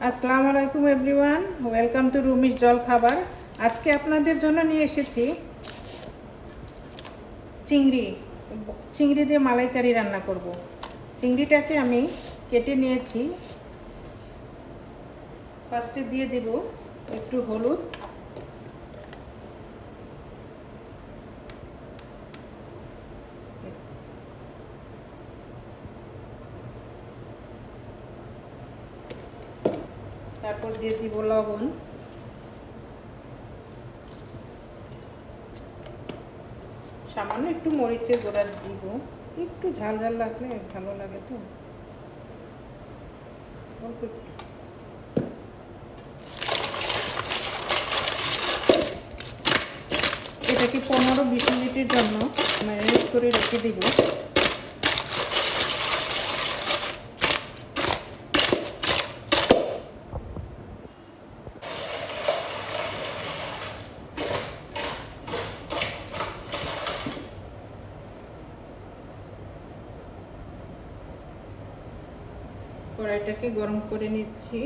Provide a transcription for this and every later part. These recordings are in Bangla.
আসসালামু আলাইকুম এভরিওয়ান, ওয়েলকাম টু রুমির জল খাবার। আজকে আপনাদের জন্য নিয়ে এসেছি চিংড়ি দিয়ে মালাইকারি রান্না করব। চিংড়িটাকে আমি কেটে নিয়েছি। ফার্স্টে দিয়ে দেব একটু হলুদ, তারপর দিয়ে দিব লবণ, সামান্য একটু মরিচের গুঁড়া দিব, একটু ঝাল ঝাল লাগলে ভালো লাগে তো, অল্প একটু। এটাকে 15-20 মিনিটের জন্য ম্যারিনেট করে রেখে দিব। কড়াইটাকে গরম করে নিচ্ছি,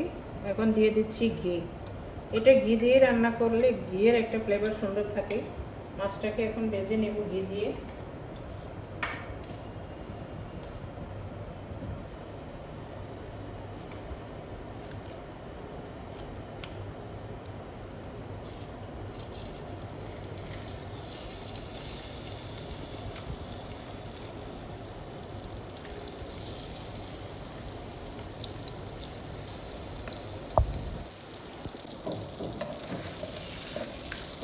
এখন দিয়ে দিচ্ছি ঘি। এটা ঘি দিয়ে রান্না করলে ঘিয়ের একটা ফ্লেভার সুন্দর থাকে। মাছটাকে এখন ভেজে নেব ঘি দিয়ে।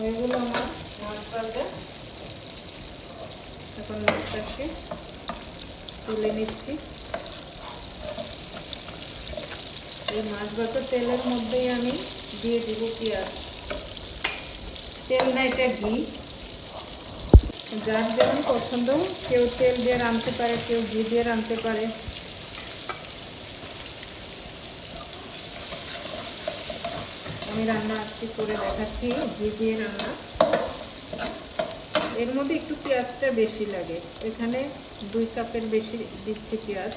এগুলো আমার মাছ ভাজা। এখন মাছটাকে তুলে নিচ্ছি। এই মাছ ভাজা তেলের মধ্যেই আমি দিয়ে দিব পেঁয়াজ। তেল না, এটা ঘি, যার যেমন পছন্দ। কেউ তেল দিয়ে রাঁধতে পারে, কেউ ঘি দিয়ে রাঁধতে পারে। আমি রান্না আজকে করে দেখাচ্ছি ঘি দিয়ে রান্না। এর মধ্যে একটু পেঁয়াজটা বেশি লাগে, এখানে 2 কাপের বেশি দিচ্ছি পেঁয়াজ।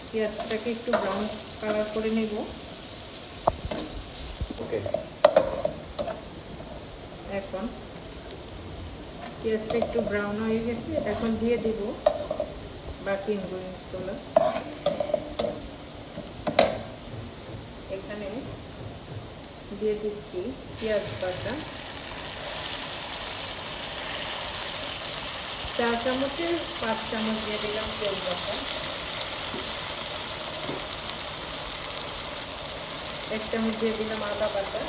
পেঁয়াজটাকে একটু ব্রাউন কালার করে নেব। এখন পেঁয়াজটা একটু ব্রাউন হয়ে গেছে, এখন দিয়ে দিব বাকি ইনগ্রিডিয়েন্টসগুলো। এখানে দিয়ে দিচ্ছি পেঁয়াজ বাটা, 4 চামচে 5 চামচ দিয়ে দিলাম তেল বাটা, 1 চামচ দিয়ে দিলাম আদা বাটা,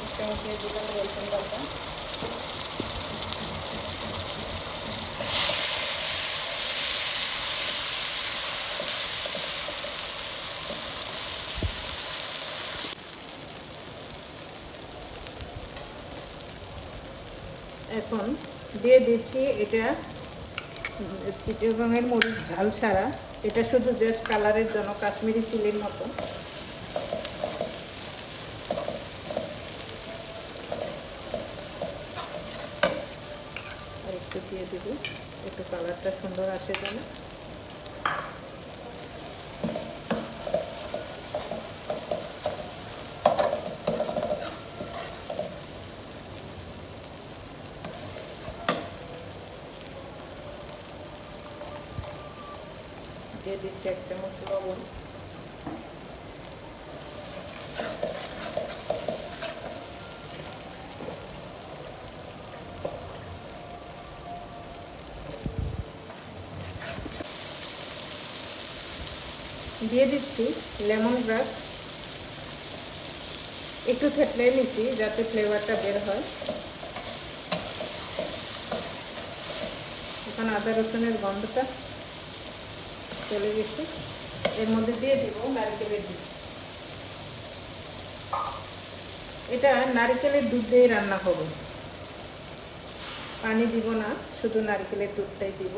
1 চামচ দিয়ে দিলাম রসুন বাটা, এখন দিয়ে দিচ্ছি এটা চিটাগাংয়ের মরিচ ঝাল ছাড়া, এটা শুধু জাস্ট কালারের জন্য, কাশ্মীরি চিলির মতো। আর একটু দিয়ে দেব, একটু কালারটা সুন্দর আসে যেন। দিয়ে দিচ্ছি 1 চামচ লবণ, দিয়ে দিচ্ছি লেমন গ্রাস, একটু থেতলে নিচ্ছি যাতে ফ্লেভারটা বের হয়। এখন আদা রসুনের গন্ধটা চলে গেছে, এর মধ্যে দিয়ে দিব নারকেলের দুধ। এটা নারকেলের দুধ দিয়ে রান্না হবে, পানি দিব না, শুধু নারকেলের দুধটাই দিব।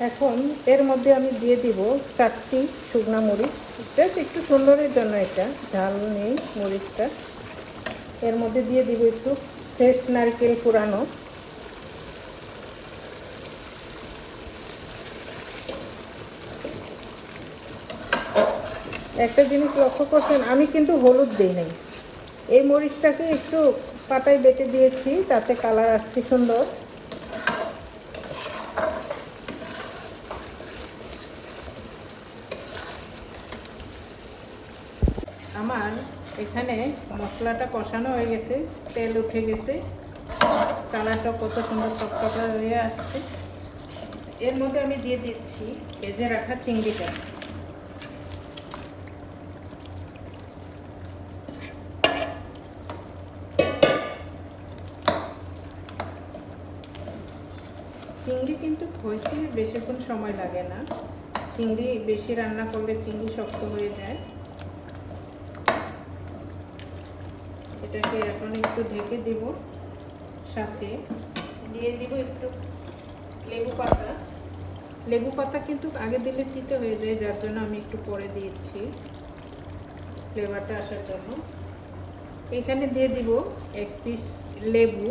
এখন এর মধ্যে আমি দিয়ে দিব 4টি শুকনা মরিচ, জাস্ট একটু সুন্দরের জন্য, এটা ঝাল নেই মরিচটা। এর মধ্যে দিয়ে দিব একটু ফ্রেশ নারকেল কুড়ানো, একটা জিনিস লক্ষ্য করছেন, আমি কিন্তু হলুদ দিই নাই। এই মরিচটাকে একটু পাটায় বেটে দিয়েছি, তাতে কালার আসছে সুন্দর। আমার এখানে মশলাটা কষানো হয়ে গেছে, তেল উঠে গেছে, কালারটা কত সুন্দর টকটকা হয়ে আসছে। এর মধ্যে আমি দিয়ে দিচ্ছি ভেজে রাখা চিংড়িটা। চিংড়ি কিন্তু হইতে বেশিক্ষণ সময় লাগে না। চিংড়ি বেশি রান্না করলে চিংড়ি শক্ত হয়ে যায়। এটাকে এখন একটু ঢেকে দেব, সাথে দিয়ে দিব একটু লেবু পাতা। লেবু পাতা কিন্তু আগে দিলে তিতে হয়ে যায়, যার জন্য আমি একটু পরে দিয়েছি ফ্লেভারটা আসার জন্য। এখানে দিয়ে দিব 1 পিস লেবু,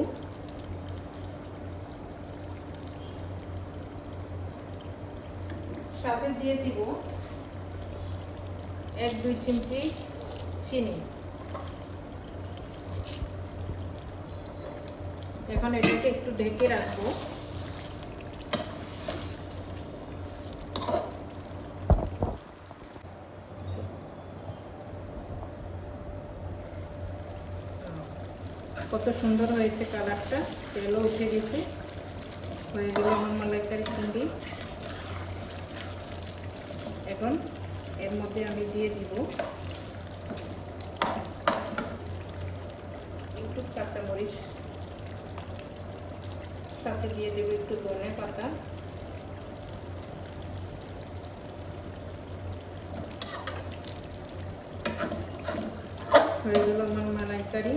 সাথে দিয়ে দিব 1-2 চিমটি চিনি। এখন এটাকে একটু ঢেকে রাখবো। কত সুন্দর হয়েছে কালারটা, তেলও উঠে গেছে। হয়ে গেল আমার মালাইকারি চিংড়ি। এখন এর মধ্যে আমি দিয়ে দিব একটু কাঁচামরিচ, সাথে দিয়ে দেব একটু ধনে পাতা। হয়ে গেল আমার মালাইকারি।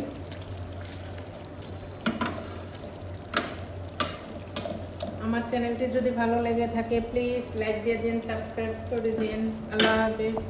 আমার চ্যানেলটি যদি ভালো লেগে থাকে প্লিজ লাইক দিয়ে দিন, সাবস্ক্রাইব করে দিন। আল্লাহ হাফেজ।